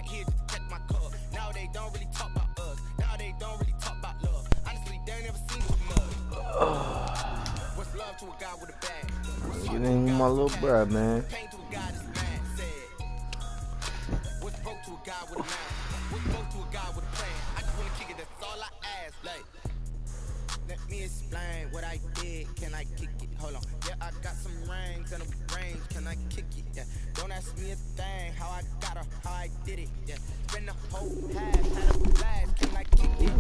here to protect my cub. Now they don't really talk about us. Now they don't really talk about love. Honestly, they ain't never seen too much. What's love to a guy with a bag? Get in my little bruh, man. Pain to a guy that's mad, said. What's broke to a guy with a mouth? What's broke to a guy with a plan? I just wanna kick it, that's all I ask. Like, let me explain what I did. Can I kick it? Hold on. Yeah, I got some rings and a range. Can I kick it? Yeah. Don't ask me a thing. How I got her, how I did it. Yeah. Spend the whole half, had a blast. Can I kick it?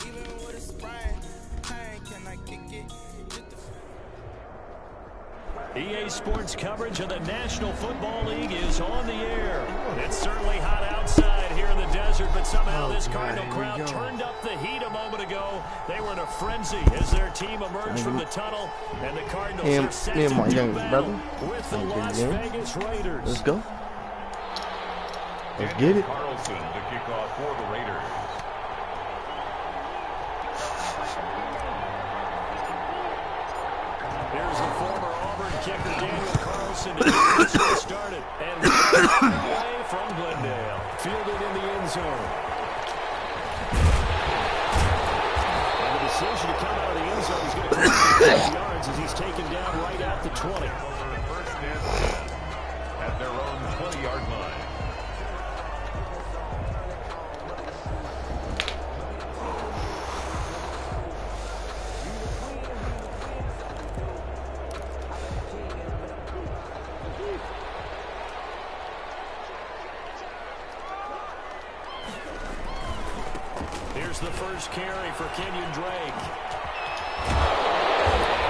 Even with a sprain, pain. Can I kick it? EA Sports coverage of the National Football League is on the air. It's certainly hot outside here in the desert, but somehow this Cardinal crowd turned up the heat a moment ago. They were in a frenzy as their team emerged from the tunnel, and the Cardinals are set to do battle with the Las Vegas Raiders. Let's go. Let's get it. Carlson to kick off for the Raiders. Here's the former Auburn kicker Daniel Carlson to get this one started. And away from Glendale. Fielded in the end zone. And the decision to come out of the end zone is going to cost 50 yards as he's taken down right at the 20. First and 10 at their own 20-yard line. Here's the first carry for Kenyon Drake.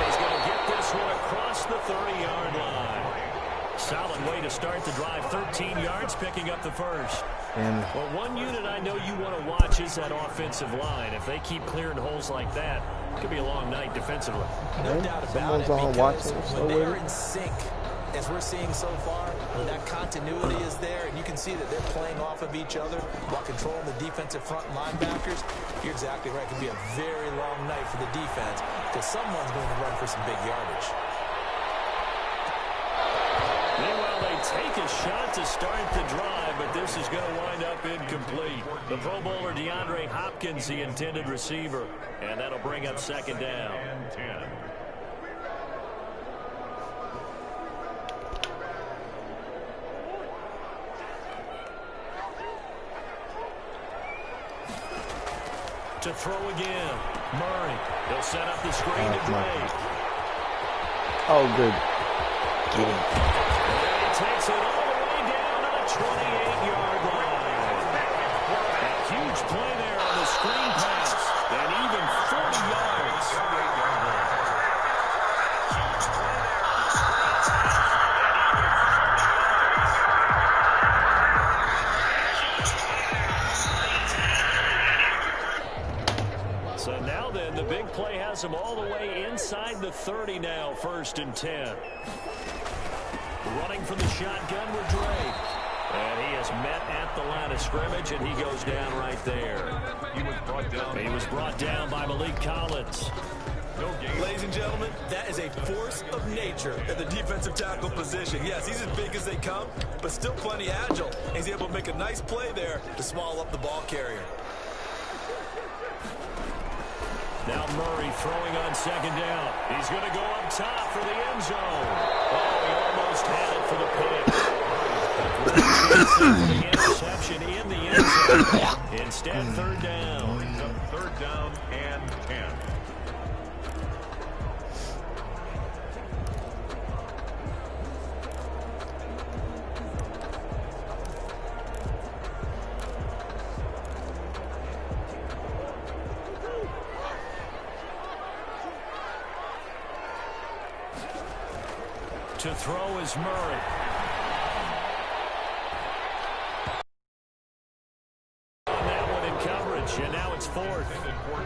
He's going to get this one across the 30-yard line. Solid way to start the drive. 13 yards, picking up the first. Well, one unit I know you want to watch is that offensive line. If they keep clearing holes like that, it could be a long night defensively. No doubt about it, because when they're in sync, as we're seeing so far, that continuity is there, and you can see that they're playing off of each other while controlling the defensive front linebackers. You're exactly right. It could be a very long night for the defense because someone's going to run for some big yardage. Meanwhile, they take a shot to start the drive, but this is going to wind up incomplete. The Pro Bowler DeAndre Hopkins, the intended receiver, and that'll bring up second down. And 10. To throw again. Murray. He'll set up the screen to Drake. Oh, good. Get him. And he takes it all the way down to the 28-yard line. A huge play there on the screen pass. And even 40 yards. So now then, the big play has him all the way inside the 30 now, 1st and 10. Running from the shotgun with Drake. And he is met at the line of scrimmage, and he goes down right there. He was brought down by Malik Collins. Ladies and gentlemen, that is a force of nature at the defensive tackle position. Yes, he's as big as they come, but still plenty agile. He's able to make a nice play there to swallow up the ball carrier. Now Murray throwing on second down. He's going to go up top for the end zone. Oh, he almost had it for the pick. The interception in the end zone. Instead, third down. Third down and 10. To throw is Murray. On that one in coverage, and now it's 4th.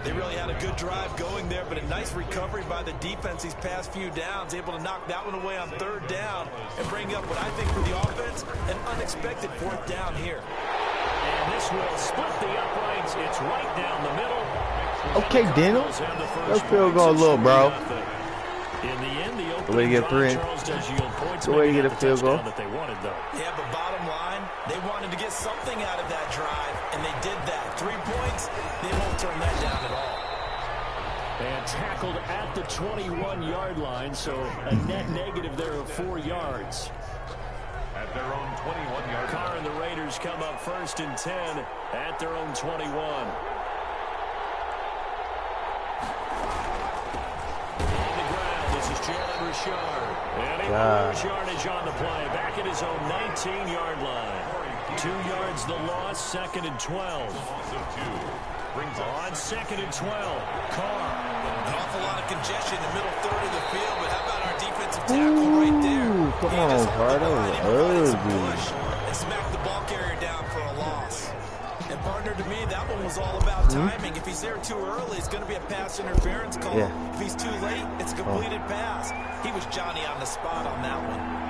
They really had a good drive going there, but a nice recovery by the defense these past few downs, able to knock that one away on 3rd down and bring up what I think for the offense, an unexpected 4th down here. And this will split the uprights. It's right down the middle. Okay, Daniel. Let's field goal, little bro. In the end, the way to get 3. Charles does yield points. The way to get a field goal. That they wanted, though. Yeah, but bottom line, They wanted to get something out of that drive, and they did that. 3 points, they won't turn that down at all. And tackled at the 21-yard line, so a net negative there of 4 yards. At their own 21-yard line. Carr and the Raiders come up 1st and 10 at their own 21. On the ground, this is Jalen Richard. And he loses yardage on the play. Back at his own 19-yard line. 2 yards the loss, 2nd and 12. On 2nd and 12, Carr. An awful lot of congestion in the middle third of the field, but how about our defensive tackle right there? Come on, Carr, that was ugly. And smacked the ball carrier down for a loss. And partner, to me, that one was all about timing. If he's there too early, it's going to be a pass interference call. Yeah. If he's too late, it's a completed pass. He was Johnny on the spot on that one.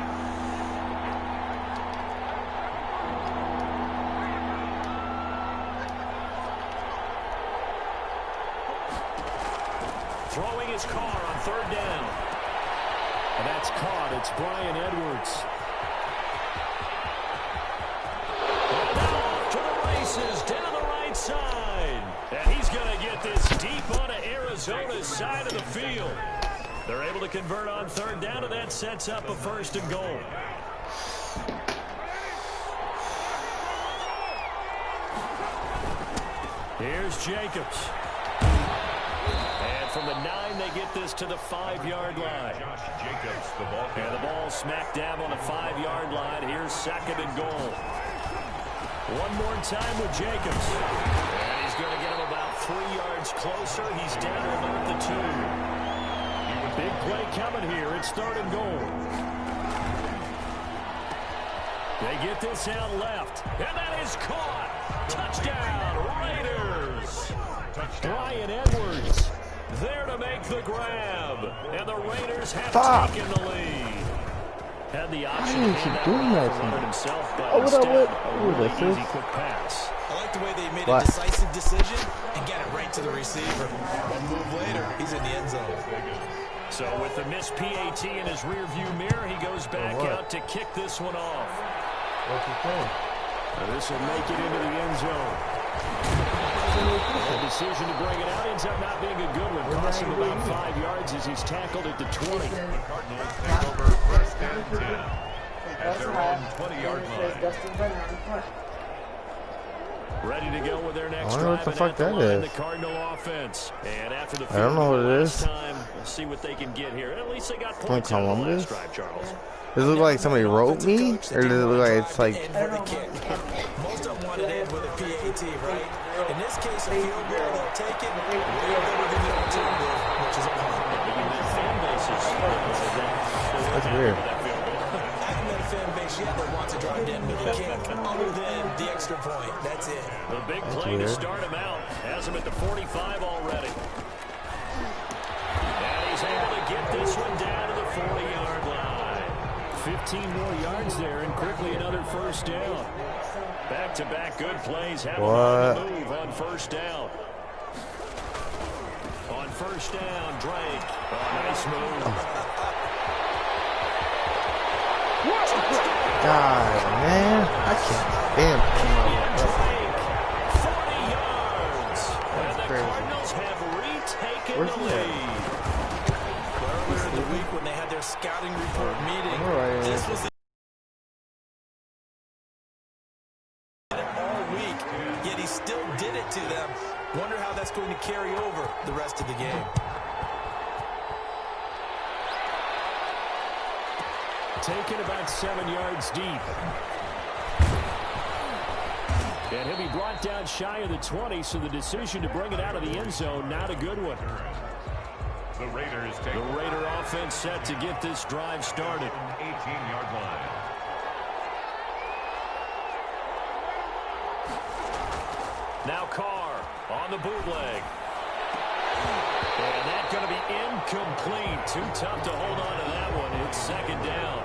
Throwing his Carr on 3rd down. And that's caught. It's Brian Edwards. And now off to the races down the right side. And he's going to get this deep onto Arizona's side of the field. They're able to convert on 3rd down, and that sets up a 1st and goal. Here's Jacobs. From the 9, they get this to the 5-yard line. Jacobs, the ball. And the ball smack dab on the 5-yard line. Here's 2nd and goal. One more time with Jacobs. And he's going to get him about 3 yards closer. He's down to about the 2. Big play coming here. It's 3rd and goal. They get this out left. And that is caught. Touchdown, Raiders. Brian Edwards there to make the grab. And the Raiders have taken the lead. Had the option to hand that one run himself, but instead a really easy quick pass. I like the way they made a decisive decision and get it right to the receiver. One move later, he's in the end zone. So with the missed PAT in his rearview mirror, he goes back out to kick this one off. What's he saying? This will make it into the end zone. The decision to bring it out ends up not being a good one. Costs him about 5 yards as he's tackled at the 20. The Cardinals take over 1st and 10 at their own 20-yard line. Ready to go with their next I don't know what the fuck that is. The Cardinal offense. And after the I don't know what it is. time, we'll see what they can get here. At least they got points From out of the Columbus? last drive, Charles. Does it look like somebody wrote me? Or does it look like it's like... Most of them want it in with a PAT, right? In this case, a field goal, they'll take it. Way better than the alternative, which is a punt. That's weird. I haven't met a fan base yet that wants to drive down with a kick other than the extra point. That's it. The big play to start him out. Has him at the 45 already. And he's able to get this one down to the 40-yard line. 15 more yards there, and quickly another 1st down. Back-to-back good plays. Have a move on 1st down. On 1st down, Drake. Nice move. God, man. I can't stand Drake, 40 yards. And the Cardinals have retaken the lead. Earlier in the week when they had their scouting report meeting, this was the all week, yet he still did it to them. Wonder how that's going to carry over the rest of the game. Taken about 7 yards deep. And he'll be brought down shy of the 20, so the decision to bring it out of the end zone, not a good one. The Raiders take the Raider offense set to get this drive started. 18-yard line. Now Carr on the bootleg. And that's going to be incomplete. Too tough to hold on to that one. It's 2nd down.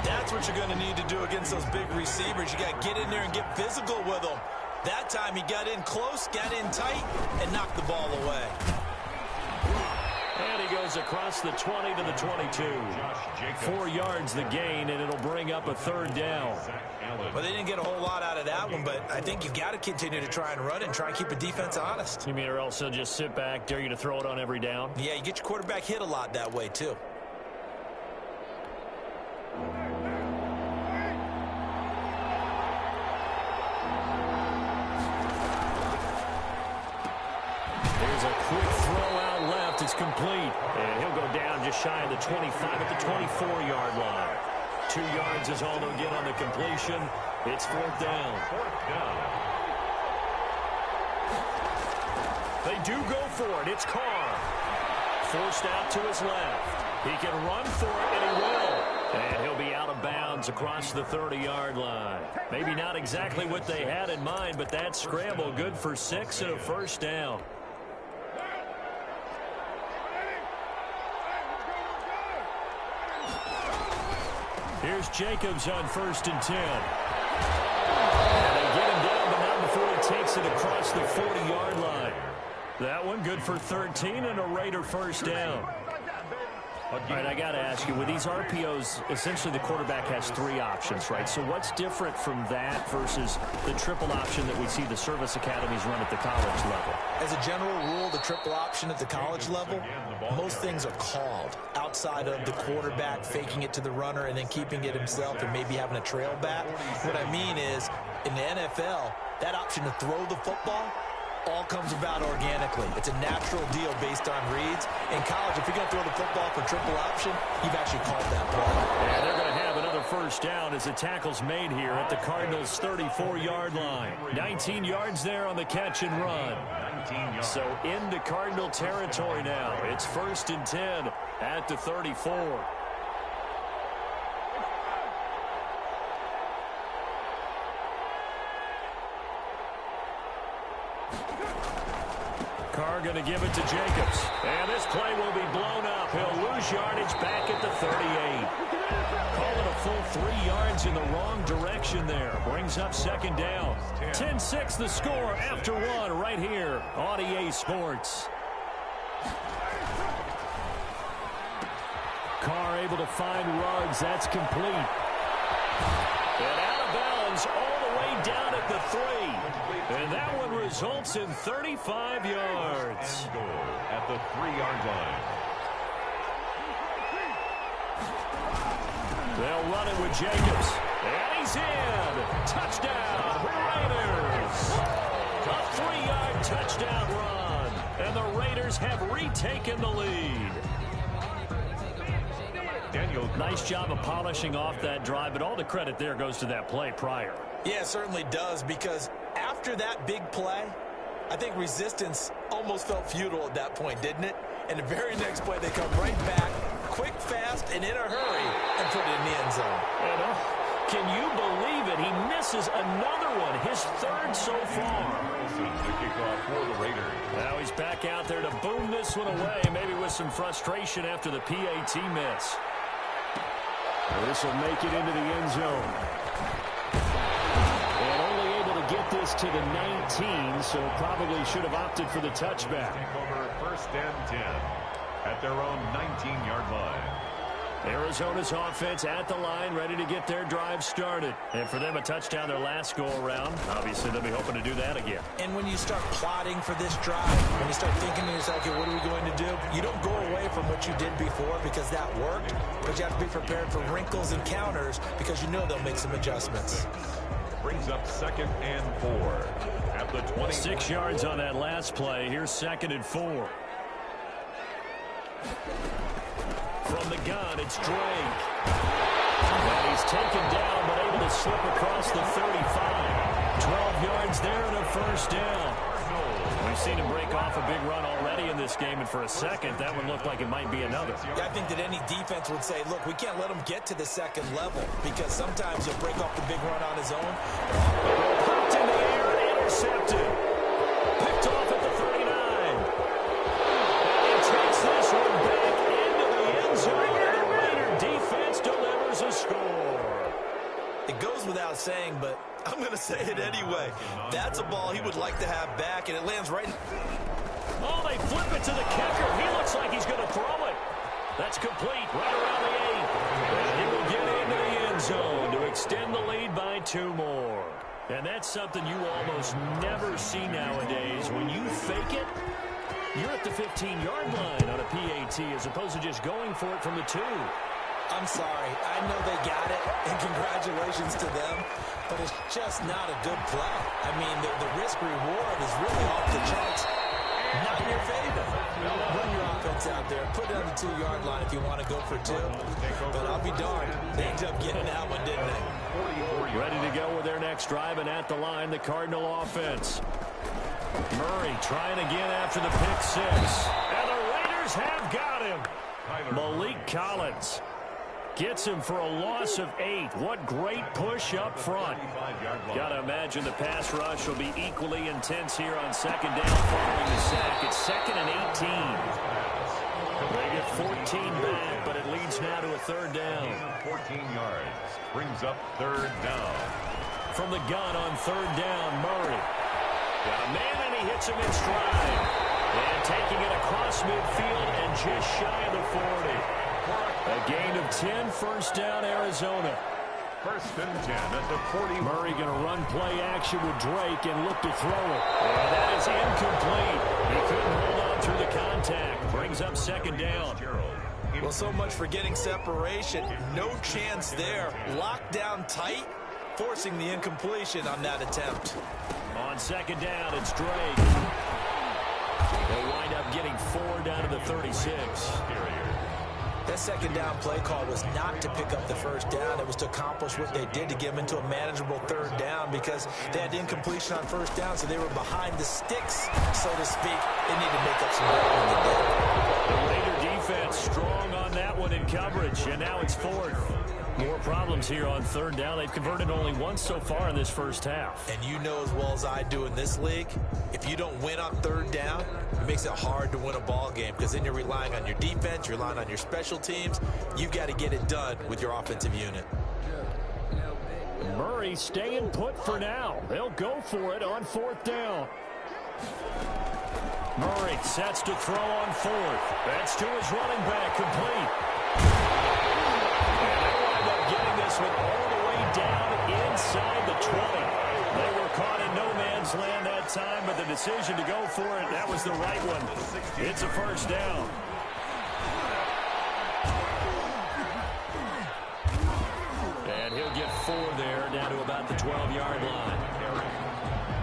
That's what you're going to need to do against those big receivers. You got to get in there and get physical with them. That time he got in close, got in tight, and knocked the ball away. And he goes across the 20 to the 22. 4 yards the gain, and it'll bring up a 3rd down. Well, they didn't get a whole lot out of that one, but I think you've got to continue to try and run and try and keep the defense honest. You mean or else they'll just sit back, dare you to throw it on every down? Yeah, you get your quarterback hit a lot that way, too. There's a quick throw out left. It's complete. And he'll go down just shy of the 25 at the 24-yard line. 2 yards is all they'll get on the completion. It's 4th down. They do go for it. It's Carr. Forced out to his left. He can run for it, and he will. And he'll be out of bounds across the 30-yard line. Maybe not exactly what they had in mind, but that scramble good for 6 and a 1st down. Here's Jacobs on 1st and 10. And they get him down, but not before he takes it across the 40-yard line. That one good for 13 and a Raider 1st down. All right, I got to ask you, with these RPOs, essentially the quarterback has 3 options, right? So what's different from that versus the triple option that we see the service academies run at the college level? As a general rule, the triple option at the college level, most things are called outside of the quarterback faking it to the runner and then keeping it himself and maybe having a trail back. What I mean is, in the NFL, that option to throw the football all comes about organically. It's a natural deal based on reads. In college, if you're going to throw the football for triple option, you've actually called that play. And they're going to have another 1st down as the tackle's made here at the Cardinals' 34-yard line. 19 yards there on the catch and run. So into Cardinal territory now. It's 1st and 10 at the 34. Carr going to give it to Jacobs. And this play will be blown up. He'll lose yardage back at the 38. Call it a full 3 yards in the wrong direction there. Brings up 2nd down. 10-6 the score after 1 right here on EA Sports. Carr able to find Ruggs. That's complete. And out of bounds all the way down at the 3. And that one results in 35 yards. At the 3-yard line. They'll run it with Jacobs. And he's in. Touchdown, Raiders. A 3-yard touchdown run. And the Raiders have retaken the lead. Nice job of polishing off that drive, but all the credit there goes to that play prior. Yeah, it certainly does, because after that big play, I think resistance almost felt futile at that point, didn't it? And the very next play, they come right back, quick, fast, and in a hurry, and put it in the end zone. And, can you believe it? He misses another one, his 3rd so far. The kickoff for the Raiders. Now he's back out there to boom this one away, maybe with some frustration after the PAT miss. This will make it into the end zone. And only able to get this to the 19, so probably should have opted for the touchback. Over 1st and 10 at their own 19-yard line. Arizona's offense at the line, ready to get their drive started. And for them, a touchdown their last go-around. Obviously, they'll be hoping to do that again. And when you start plotting for this drive, when you start thinking to yourself, okay, what are we going to do? You don't go away from what you did before because that worked, but you have to be prepared for wrinkles and counters because you know they'll make some adjustments. Brings up 2nd and 4 at the 20. 6 yards on that last play. Here's 2nd and 4. From the gun, it's Drake. And he's taken down, but able to slip across the 35. 12 yards there and a 1st down. We've seen him break off a big run already in this game, and for a second, that one looked like it might be another. Yeah, I think that any defense would say, look, we can't let him get to the 2nd level because sometimes he'll break off the big run on his own. Popped in the air and intercepted. Picked off at the 39. And takes this one back into the end zone, and the Raider defense delivers a score. It goes without saying, but I'm going to say it anyway. That's a ball he would like to have back, and it lands right. Oh, they flip it to the kicker. He looks like he's going to throw it. That's complete right around the 8. And he will get into the end zone to extend the lead by 2 more. And that's something you almost never see nowadays. When you fake it, you're at the 15-yard line on a PAT as opposed to just going for it from the 2. I'm sorry. I know they got it, and congratulations to them, but it's just not a good play. I mean, the risk-reward is really off the charts. Not in your favor. Run your offense out there. Put it on the 2-yard line if you want to go for 2. But I'll be darned. They ended up getting that one, didn't they? Ready to go with their next drive, and at the line, the Cardinal offense. Murray trying again after the pick 6. And the Raiders have got him. Malik Collins gets him for a loss of 8. What great push up front. Got to imagine the pass rush will be equally intense here on 2nd down following the sack. It's 2nd and 18. They get 14 back, but it leads now to a 3rd down. 14 yards. Brings up 3rd down. From the gun on 3rd down, Murray. Got a man, and he hits him in stride. And taking it across midfield and just shy of the 40. A gain of 10, 1st down, Arizona. 1st and 10 at the 40. Murray going to run play action with Drake and look to throw it. And that is incomplete. He couldn't hold on through the contact. Brings up 2nd down. Well, so much for getting separation. No chance there. Locked down tight, forcing the incompletion on that attempt. On 2nd down, it's Drake. They'll wind up getting 4 down to the 36. That 2nd down play call was not to pick up the 1st down. It was to accomplish what they did to get them into a manageable 3rd down because they had incompletion on 1st down, so they were behind the sticks, so to speak. They need to make up some ground when they did. The Raider defense strong on that one in coverage, and now it's 4th. More problems here on 3rd down. They've converted only once so far in this first half. And you know as well as I do in this league, if you don't win on 3rd down, it makes it hard to win a ball game because then you're relying on your defense, you're relying on your special teams. You've got to get it done with your offensive unit. Murray staying put for now. They'll go for it on 4th down. Murray sets to throw on 4th. That's to his running back, complete. Getting this one all the way down inside the 20. They were caught in no man's land that time, but the decision to go for it, that was the right one. It's a 1st down. And he'll get 4 there, down to about the 12-yard line.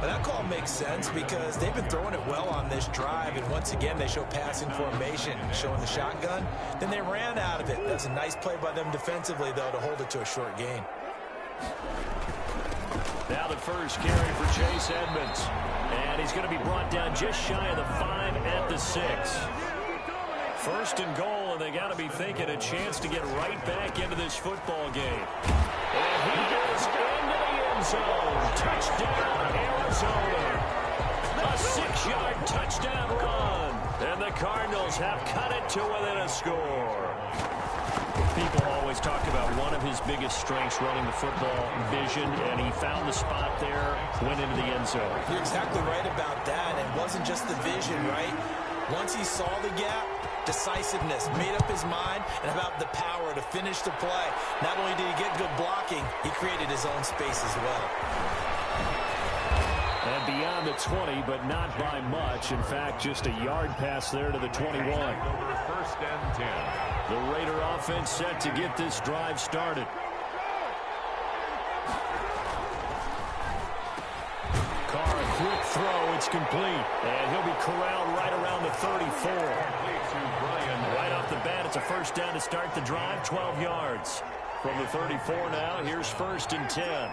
But that call makes sense because they've been throwing it well on this drive, and once again they show passing formation, showing the shotgun. Then they ran out of it. That's a nice play by them defensively, though, to hold it to a short gain. Now the first carry for Chase Edmonds. And he's going to be brought down just shy of the 5 at the 6. 1st and goal, and they got to be thinking a chance to get right back into this football game. And he goes into the end zone. Touchdown, Arizona. A 6-yard touchdown run. And the Cardinals have cut it to within a score. People always talk about one of his biggest strengths running the football, vision, and he found the spot there, went into the end zone. You're exactly right about that. It wasn't just the vision, right? Once he saw the gap, decisiveness, made up his mind, and about the power to finish the play. Not only did he get good blocking, he created his own space as well. And beyond the 20, but not by much. In fact, just a yard pass there to the 21. 1st and 10. The Raider offense set to get this drive started. Carr, a quick throw. It's complete. And he'll be corralled right around the 34. Right off the bat, it's a 1st down to start the drive, 12 yards. From the 34 now, here's 1st and 10.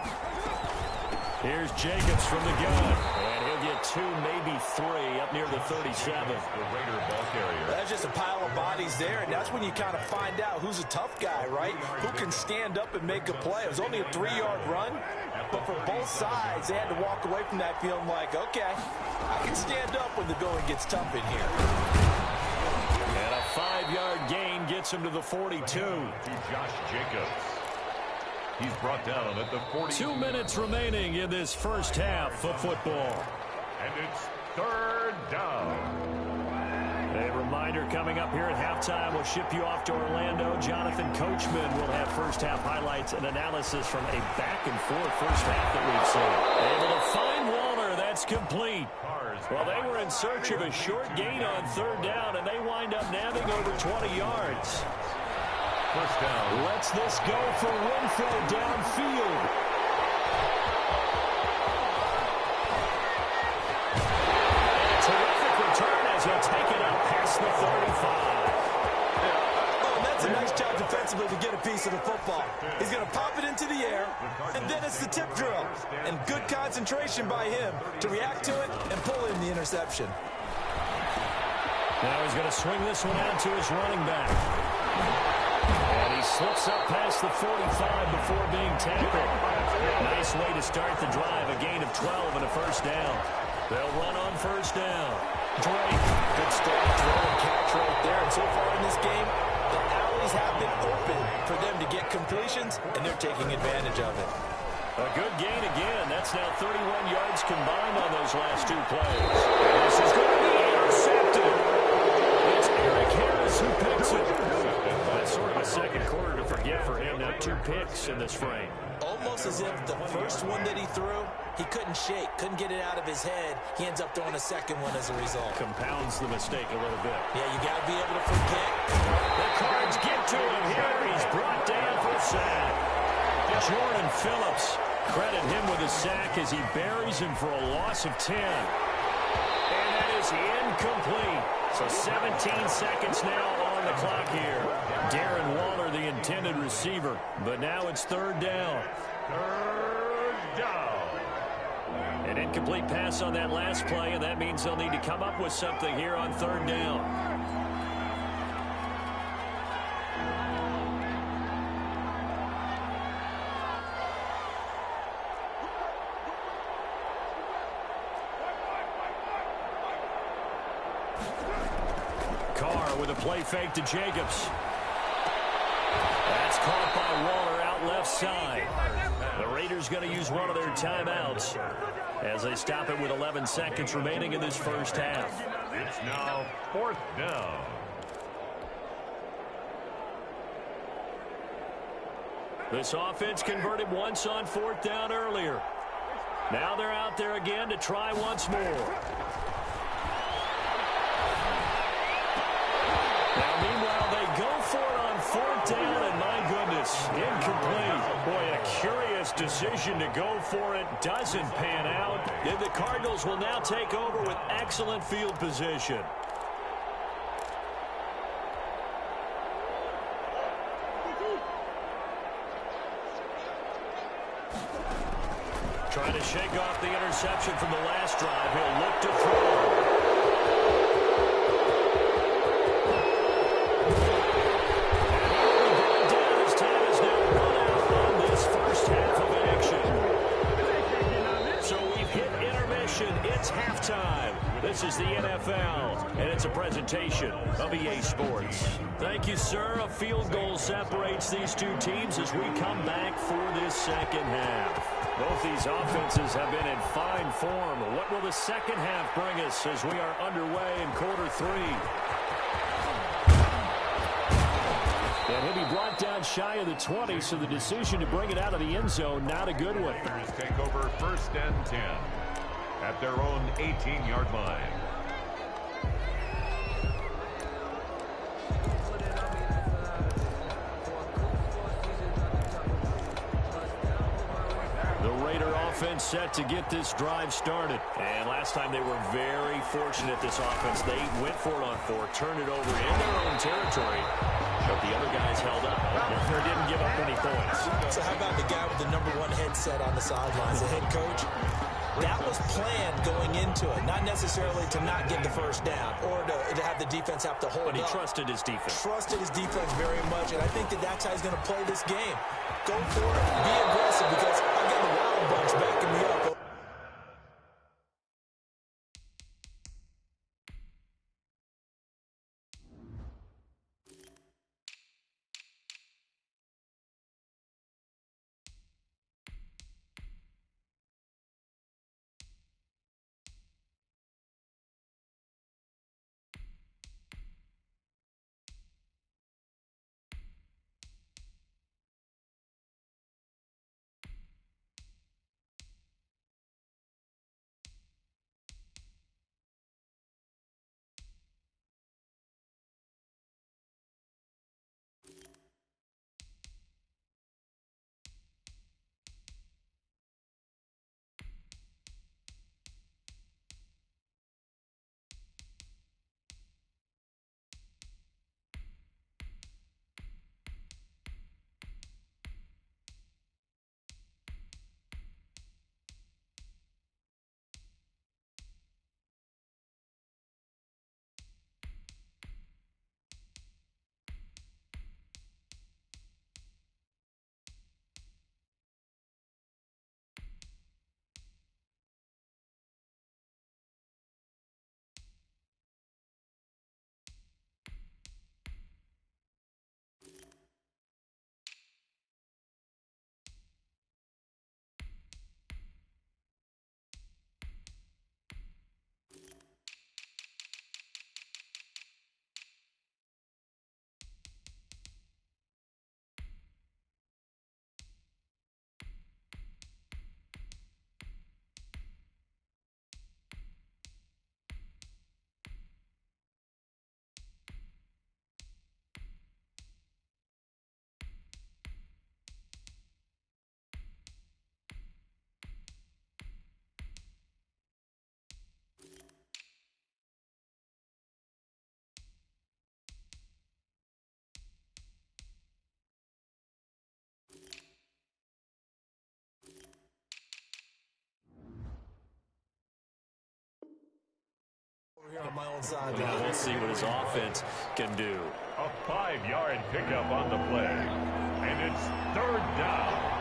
Here's Jacobs from the gun. And he'll get 2, maybe 3 up near the 37. The Raider ball carrier. That's just a pile of bodies there, and that's when you kind of find out who's a tough guy, right? Who can stand up and make a play. It was only a 3-yard run, but for both sides, they had to walk away from that feeling like, okay, I can stand up when the going gets tough in here. And a 5-yard gain gets him to the 42. To Josh Jacobs. He's brought down at the 40. 2 minutes remaining in this first half of football. And it's 3rd down. A reminder coming up here at halftime. We'll ship you off to Orlando. Jonathan Coachman will have first-half highlights and analysis from a back-and-forth first half that we've seen. Able to find Waller. That's complete. Well, they were in search of a short gain on third down, and they wind up nabbing over 20 yards. First down. Lets this go for Winfield downfield. He'll take it up past the 35. Oh, that's a nice job defensively to get a piece of the football. He's going to pop it into the air, and then it's the tip drill. And good concentration by him to react to it and pull in the interception. Now he's going to swing this one out to his running back. And he slips up past the 45 before being tackled. Nice way to start the drive, a gain of 12 and a first down. They'll run on first down. Drake, good strong throw and catch right there. And so far in this game, the alleys have been open for them to get completions, and they're taking advantage of it. A good gain again. That's now 31 yards combined on those last two plays. And this is going to be intercepted. It's Eric Harris who picks it. That's sort of a second quarter to forget for him. Now 2 picks in this frame. Almost as if the first one that he threw, he couldn't shake, couldn't get it out of his head. He ends up throwing a second one as a result. Compounds the mistake a little bit. Yeah, you got to be able to forget. The Cards get to him here. He's brought down for a sack. Jordan Phillips, credit him with a sack as he buries him for a loss of 10. And that is incomplete. So 17 seconds now on the clock here. Darren Waller, the intended receiver. But now it's third down. Third down. An incomplete pass on that last play, and that means they'll need to come up with something here on third down. Carr with a play fake to Jacobs. That's caught by Waller out left side. The Raiders going to use one of their timeouts as they stop it with 11 seconds remaining in this first half. It's now fourth down. This offense converted once on fourth down earlier. Now they're out there again to try once more. Now, meanwhile, they go for it on fourth down, and my goodness, incomplete. Boy, a curious decision to go for it. Doesn't pan out. And the Cardinals will now take over with excellent field position. Trying to shake off the interception from the last drive. He'll look to throw. It's halftime. This is the NFL, and it's a presentation of EA Sports. Thank you, sir. A field goal separates these two teams as we come back for this second half. Both these offenses have been in fine form. What will the second half bring us as we are underway in quarter 3? And he'll be brought down shy of the 20, so the decision to bring it out of the end zone, not a good one. Raiders take over first and 10 at their own 18-yard line. The Raider offense set to get this drive started. And last time they were very fortunate, this offense. They went for it on 4, turned it over in their own territory. But the other guys held up. They didn't give up any points. So how about the guy with the #1 headset on the sidelines, the head coach? That was planned going into it, not necessarily to not get the first down or to have the defense have to hold up. But he trusted his defense. Trusted his defense very much, and I think that's how he's going to play this game. Go for it, be aggressive, because I got the Wild Bunch backing me up. my own sideline. Now we'll see what his offense can do. A 5-yard pickup on the play. And it's 3rd down.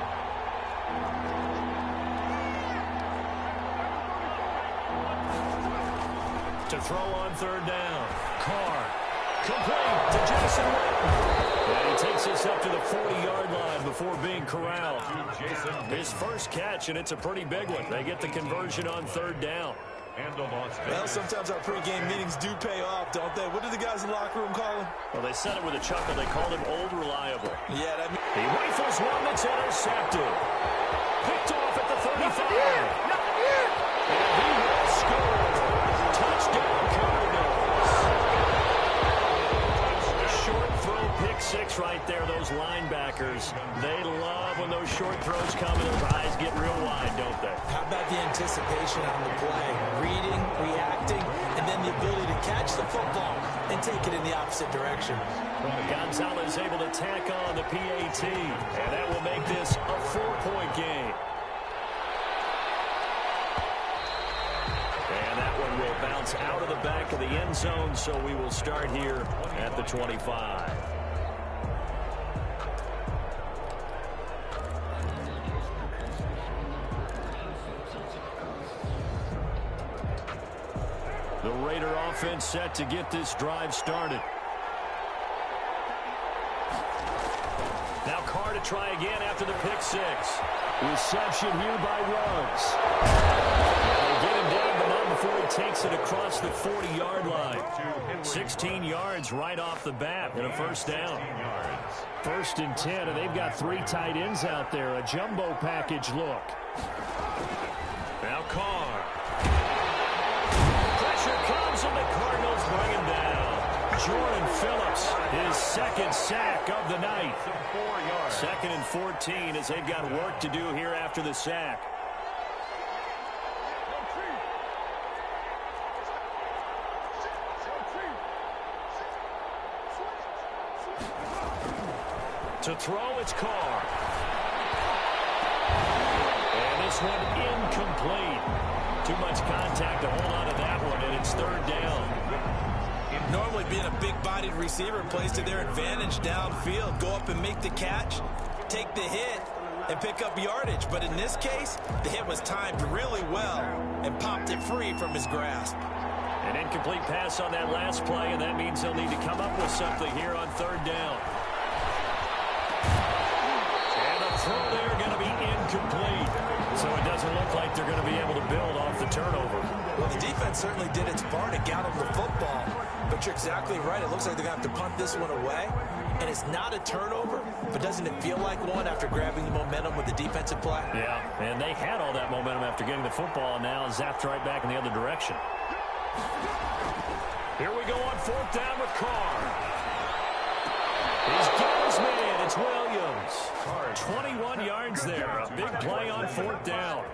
To throw on 3rd down. Carr. Complete to Jason Witten. And he takes us up to the 40-yard line before being corralled. His first catch, and it's a pretty big one. They get the conversion on 3rd down. Well, sometimes our pregame meetings do pay off, don't they? What do the guys in the locker room call him? Well, they said it with a chuckle. They called him Old Reliable. Yeah, that means... He rifles one that's intercepted. Picked off at the 35. And he will score. Touchdown, Cardinals. Short throw, pick six right there. Those linebackers, they love when those short throws come and their eyes get real wide, don't they? How about the anticipation on the play? Reading, reacting, and then the ability to catch the football and take it in the opposite direction. Gonzalez able to tack on the PAT, and that will make this a 4-point game. And that one will bounce out of the back of the end zone, so we will start here at the 25. The Raider offense set to get this drive started. Now Carr to try again after the pick six. Reception here by Ruggs. They get him down, but not before he takes it across the 40-yard line. 16 yards right off the bat and a first down. 1st and 10, and they've got 3 tight ends out there. A jumbo package look. Now Carr. Pressure comes, and the Cardinals bring him down. Jordan Phillips, his 2nd sack of the night. 2nd and 14 as they've got work to do here after the sack. To throw, it's Carr. And this one incomplete. Too much contact to hold on to that one, and it's 3rd down. Normally being a big-bodied receiver plays to their advantage downfield. Go up and make the catch, take the hit, and pick up yardage. But in this case, the hit was timed really well and popped it free from his grasp. An incomplete pass on that last play, and that means they'll need to come up with something here on 3rd down. And the throw there going to be incomplete. So it doesn't look like they're going to be able to build off the turnover. Well, the defense certainly did its part to get them the football. But you're exactly right. It looks like they're going to have to punt this one away. And it's not a turnover, but doesn't it feel like one after grabbing the momentum with the defensive play? Yeah, and they had all that momentum after getting the football, and now zapped right back in the other direction. Here we go on 4th down with Carr. He's got his man. It's Williams. 21 yards there. A big play on 4th down.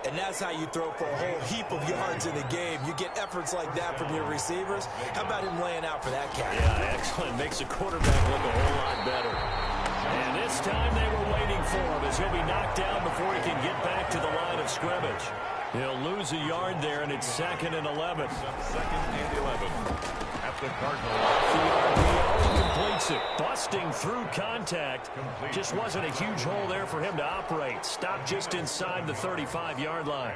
And that's how you throw for a whole heap of yards in the game. You get efforts like that from your receivers. How about him laying out for that catch? Yeah, excellent. Makes the quarterback look a whole lot better. And this time they were waiting for him as he'll be knocked down before he can get back to the line of scrimmage. He'll lose a yard there, and it's 2nd and 11. 2nd and 11. At the Cardinals. The RPO completes it. Busting through contact. Just wasn't a huge hole there for him to operate. Stopped just inside the 35-yard line.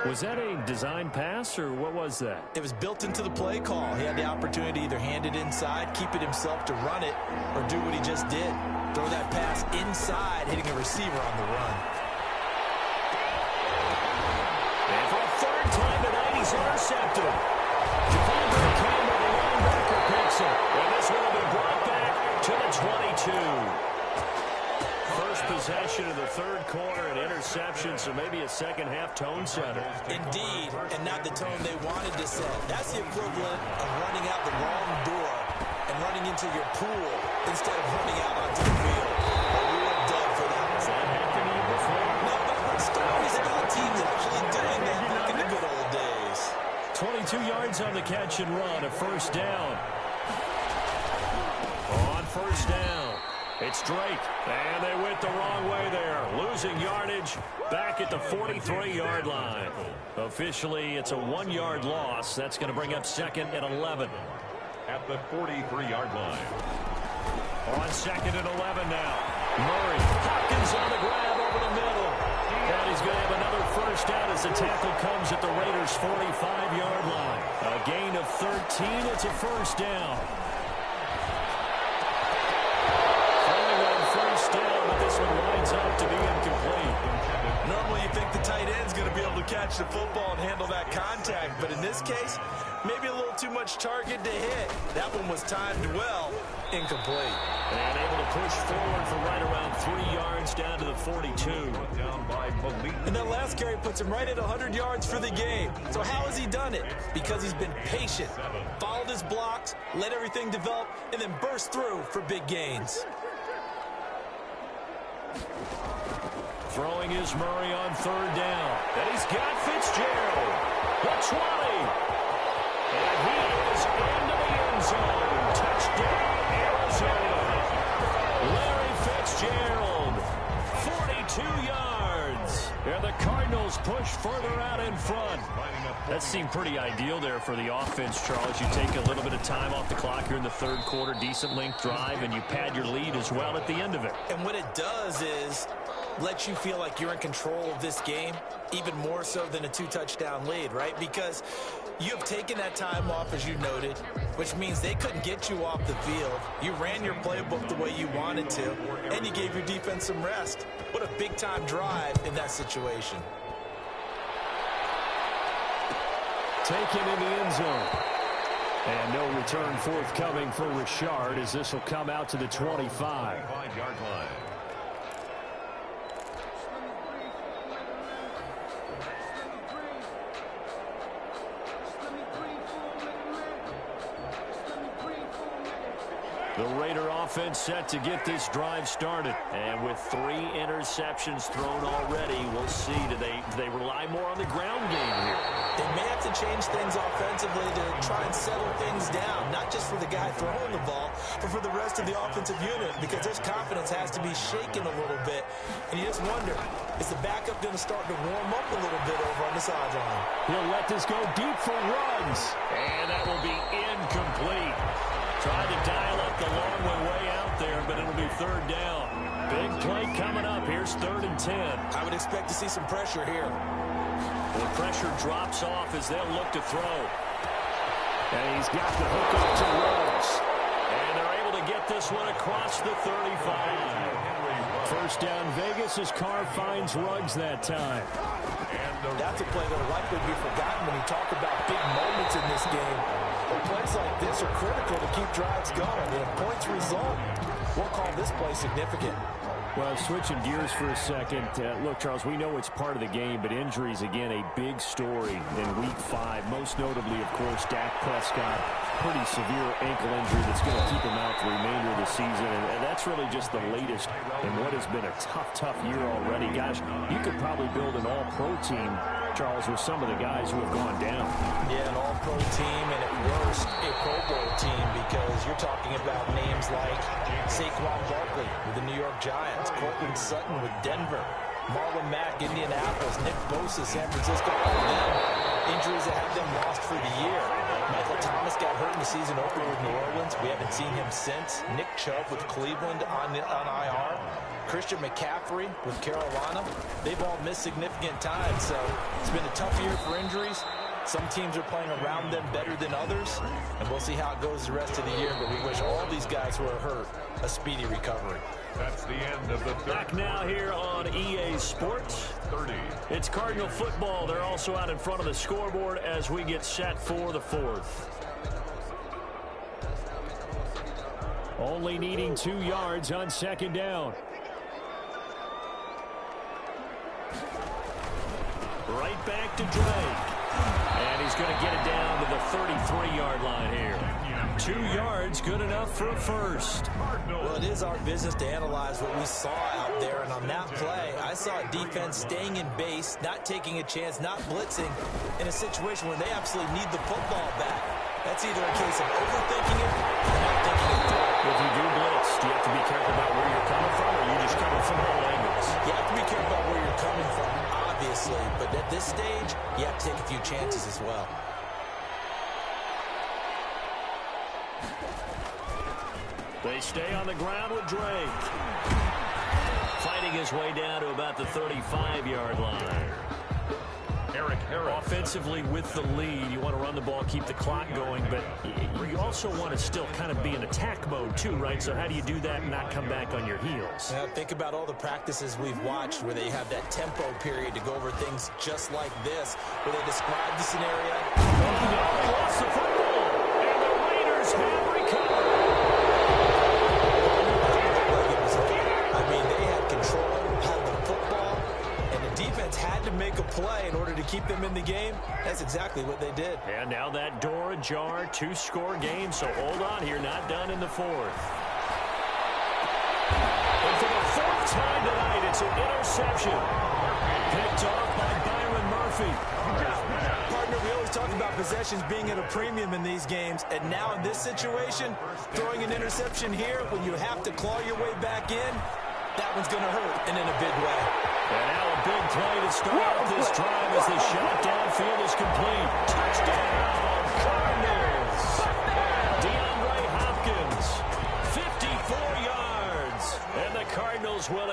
Was that a design pass, or what was that? It was built into the play call. He had the opportunity to either hand it inside, keep it himself to run it, or do what he just did. Throw that pass inside, hitting a receiver on the run. And for a 3rd time tonight, he's intercepted. Javondre Campbell, the linebacker, picks it. And this one will be brought back to the 22. First possession of the 3rd quarter, an interception, so maybe a second-half tone setter. Indeed, and not the tone they wanted to set. That's the equivalent of running out the wrong door and running into your pool instead of running out onto the field. A real dub for that. Has that happened to you before? No, but what stories about teams actually doing that back in the good old days. 22 yards on the catch and run, a 1st down. On 1st down, It's Drake, and they went the wrong way there. Losing yardage back at the 43-yard line. Officially, it's a 1-yard loss. That's going to bring up 2nd and 11. At the 43-yard line. On 2nd and 11 now. Murray, Hopkins on the grab over the middle. And he's going to have another first down as the tackle comes at the Raiders' 45-yard line. A gain of 13. It's a first down. But this one lines up to be incomplete. Normally you think the tight end's going to be able to catch the football and handle that contact, but in this case, maybe a little too much target to hit. That one was timed well, incomplete. And able to push forward for right around 3 yards down to the 42. And that last carry puts him right at 100 yards for the game. So how has he done it? Because he's been patient, followed his blocks, let everything develop, and then burst through for big gains. Throwing is Murray on 3rd down. And he's got Fitzgerald. The 20. And he is into the end zone. Touchdown, Arizona. Larry Fitzgerald, 42 yards. And the Cardinals push further out in front. That seemed pretty ideal there for the offense, Charles. You take a little bit of time off the clock here in the 3rd quarter, decent length drive, and you pad your lead as well at the end of it. And what it does is let you feel like you're in control of this game, even more so than a 2-touchdown lead, right? Because you have taken that time off, as you noted, which means they couldn't get you off the field. You ran your playbook the way you wanted to, and you gave your defense some rest. What a big-time drive in that situation. Taken in the end zone. And no return forthcoming for Richard as this will come out to the 25. 5-yard line. The Raider offense set to get this drive started. And with 3 interceptions thrown already, we'll see. Do they rely more on the ground game here? They may have to change things offensively to try and settle things down, not just for the guy throwing the ball, but for the rest of the offensive unit, because his confidence has to be shaken a little bit. And you just wonder, is the backup going to start to warm up a little bit over on the sideline? He'll let this go deep for runs. And that will be incomplete. Tried to dial up the long way out there, but it'll be 3rd down. Big play coming up. Here's 3rd and 10. I would expect to see some pressure here. The pressure drops off as they'll look to throw. And he's got the hook up to Rhodes. And they're able to get this one across the 35. First down Vegas as Carr finds Ruggs that time. That's a play that will likely be forgotten when you talk about big moments in this game. But plays like this are critical to keep drives going. And if points result, we'll call this play significant. Well, switching gears for a second. Look, Charles, we know it's part of the game, but injuries, again, a big story in Week 5. Most notably, of course, Dak Prescott. Pretty severe ankle injury that's going to keep him out the remainder of the season. And that's really just the latest in what has been a tough year already. Gosh, you could probably build an all-pro team, Charles, with some of the guys who have gone down. Yeah, an all-pro team, and at worst, a Pro Bowl team, because you're talking about names like Saquon Barkley with the New York Giants, Cortland Sutton with Denver, Marlon Mack, Indianapolis, Nick Bosa, San Francisco, all of them injuries that have them lost for the year. Michael Thomas got hurt in the season opener with New Orleans. We haven't seen him since. Nick Chubb with Cleveland on IR. Christian McCaffrey with Carolina. They've all missed significant time, so it's been a tough year for injuries. Some teams are playing around them better than others, and we'll see how it goes the rest of the year, but we wish all these guys who are hurt a speedy recovery. That's the end of the third. Back now here on EA Sports. 30. It's Cardinal football. They're also out in front of the scoreboard as we get set for the 4th. Only needing 2 yards on 2nd down. Right back to Drake. And he's going to get it down to the 33-yard line here. 2 yards, good enough for a first. Well, it is our business to analyze what we saw out there, and on that play, I saw a defense staying in base, not taking a chance, not blitzing, in a situation where they absolutely need the football back. That's either a case of overthinking it or not thinking it through. If you do blitz, you have to be careful about where obviously, but at this stage, you have to take a few chances as well. They stay on the ground with Drake. Fighting his way down to about the 35-yard line. Offensively with the lead, you want to run the ball, keep the clock going, but you also want to still kind of be in attack mode too, right? So how do you do that and not come back on your heels? Now, think about all the practices we've watched where they have that tempo period to go over things just like this, where they describe the scenario. Oh, no, he lost the football, and the Raiders have recovered. I mean, they had control, had the football, and the defense had to make a play in order to keep them in the game. That's exactly what they did. And now that door ajar, 2-score game, so hold on here, not done in the fourth. And for the fourth time tonight, it's an interception. Picked off by Byron Murphy. Partner, we always talk about possessions being at a premium in these games, and now in this situation, throwing an interception here when you have to claw your way back in, that one's going to hurt, and in a big way. And now a big play to start out this drive as the shot downfield is complete. Touchdown, Cardinals. DeAndre Hopkins, 54 yards. And the Cardinals will